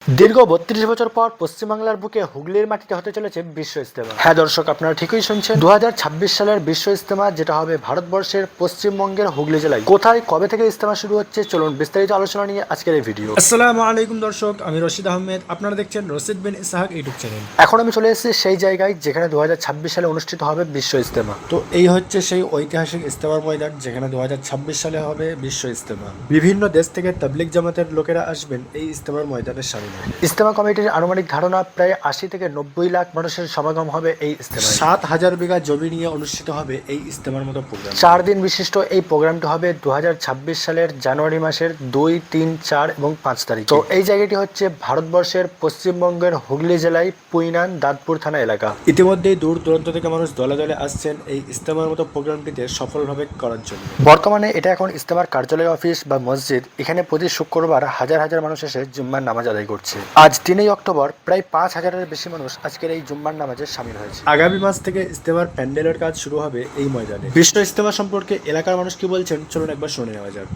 দীর্ঘ ৩২ বছর পর পশ্চিমবাংলার বুকে হুগলির মাটিতে হতে চলেছে বিশ্ব ইজতেমা। হ্যাঁ দর্শক, আপনারা ঠিকই শুনছেন। ২০২৬ সালের বিশ্ব ইজতেমা, যেটা হবে ভারতবর্ষের পশ্চিমবঙ্গের হুগলি জেলায়। কোথায়, কবে থেকে ইজতেমা শুরু হচ্ছে, চলুন বিস্তারিত আলোচনা নিয়ে আজকের এই ভিডিও। আসসালামু আলাইকুম দর্শক, আমি রশিদ আহমেদ। আপনারা দেখছেন রশিদ বিন ইসহাক ইউটিউব চ্যানেল। এখন আমি চলে এসেছি সেই জায়গায় যেখানে ২০২৬ সালে অনুষ্ঠিত হবে বিশ্ব ইজতেমা। তো এই হচ্ছে সেই ঐতিহাসিক ইজতেমার ময়দান, যেখানে ২০২৬ সালে হবে বিশ্ব ইজতেমা। বিভিন্ন দেশ থেকে তাবলিগ জামাতের লোকেরা আসবেন এই ইজতেমার ময়দানে সামিল হবে। ইজতেমা কমিটির আনুমানিক ধারণা প্রায় ৮০ থেকে ৯০ লাখ মানুষের সমাগম হবে এই ইজতেমায়। ৭,০০০ বিঘা জমি নিয়ে অনুষ্ঠিত হবে এই ইজতেমার মতো প্রোগ্রাম। ৪ দিন বিশিষ্ট এই প্রোগ্রামটি হবে ২০২৬ সালের জানুয়ারি মাসের ২, ৩, ৪ এবং ৫ তারিখ। তো এই জায়গাটি হচ্ছে ভারতবর্ষের পশ্চিমবঙ্গের হুগলি জেলায় পুইনান দাঁতপুর থানা এলাকা। ইতিমধ্যেই দূর দূরান্ত থেকে মানুষ দলে দলে আসছেন এই ইজতেমার মতো প্রোগ্রামটিতে সফলভাবে করার জন্য। বর্তমানে এটা এখন ইজতেমার কার্যালয়, অফিস বা মসজিদ। এখানে প্রতি শুক্রবার হাজার হাজার মানুষ এসে জুম্মার নামাজ আদায় করছে। আজ ৩ অক্টোবর প্রায় ৫,০০০-এর বেশি মানুষ আজকের এই জুম্মার নামাজে শামিল হয়েছে। আগামী মাস থেকে ইজতেমার প্যান্ডেলের কাজ শুরু হবে এই ময়দানে। বিশ্ব ইজতেমা সম্পর্কে এলাকার মানুষ কি বলছেন, চলুন একবার শুনে নেওয়া যাক।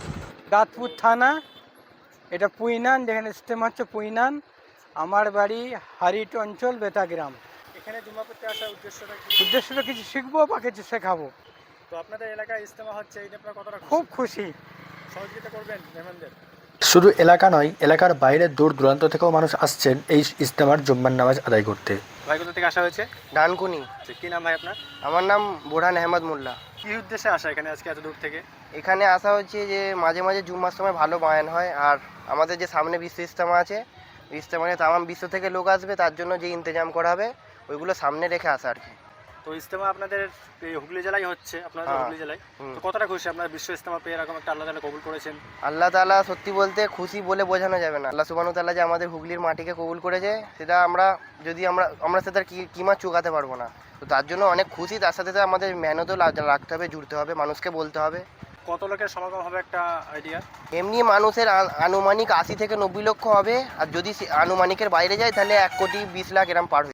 দাঁতপুর থানা, এটা পুইনান, যেখানে ইজতেমা হচ্ছে পুইনান। আমার বাড়ি হারিট অঞ্চল, বেতাগ্রাম। এখানে জুম্মা পড়তে আসার উদ্দেশ্যটা কি? উদ্দেশ্যটা কিছু শিখবো বা কিছু শেখাবো। তো আপনাদের এলাকায় ইজতেমা হচ্ছে, এটা আপনারা কতটা খুব খুশি। সহযোগিতা করবেন মেহমানদের? শুধু এলাকা নয়, এলাকার বাইরে দূর দূরান্ত থেকেও মানুষ আসছেন এই ইজতেমার জুম্মার নামাজ আদায় করতে। ভাই কোথা থেকে আসা হয়েছে? ডানকুনি। কি নাম ভাই আপনার? আমার নাম বোরহান আহমদ মোল্লা। কি উদ্দেশ্যে আসা এখানে আজকে এত দূর থেকে? এখানে আসা হচ্ছে যে মাঝে মাঝে জুম্মার সময় ভালো বায়ান হয়, আর আমাদের যে সামনে বিশ্ব ইজতেমা আছে, ইজতেমায় তামাম বিশ্ব থেকে লোক আসবে, তার জন্য যে ইন্তজাম করা হবে ওইগুলো সামনে রেখে আসা আর কি। তো ইজতেমা আপনাদের এই হুগলি জেলায় হচ্ছে, আপনাদের হ্যাঁ। হুগলি জেলায়। হুম। তো কতটা খুশি আপনারা বিশ্ব ইজতেমা পেয়ে, এরকম একটা আল্লাহ তাআলা কবুল করেছেন? আল্লাহ তাআলা সত্যি বলতে খুশি বলে বোঝানো যাবে না। আল্লাহ সুবহানাহু ওয়া তাআলা যে আমাদের হুগলির মাটিকে কবুল করেছে, সেটা আমরা যদি আমরা সেটার কিমা চুকাতে পারবো না। তো তার জন্য অনেক খুশি। তার সাথে সাথে আমাদের মেহনতও রাখতে হবে, জুড়তে হবে, মানুষকে বলতে হবে। কত লোকের সমাগম হবে একটা আইডিয়া? এমনি মানুষের আনুমানিক ৮০ থেকে ৯০ লক্ষ হবে, আর যদি আনুমানিকের বাইরে যায় তাহলে ১,২০,০০,০০০ এরম পার হবে।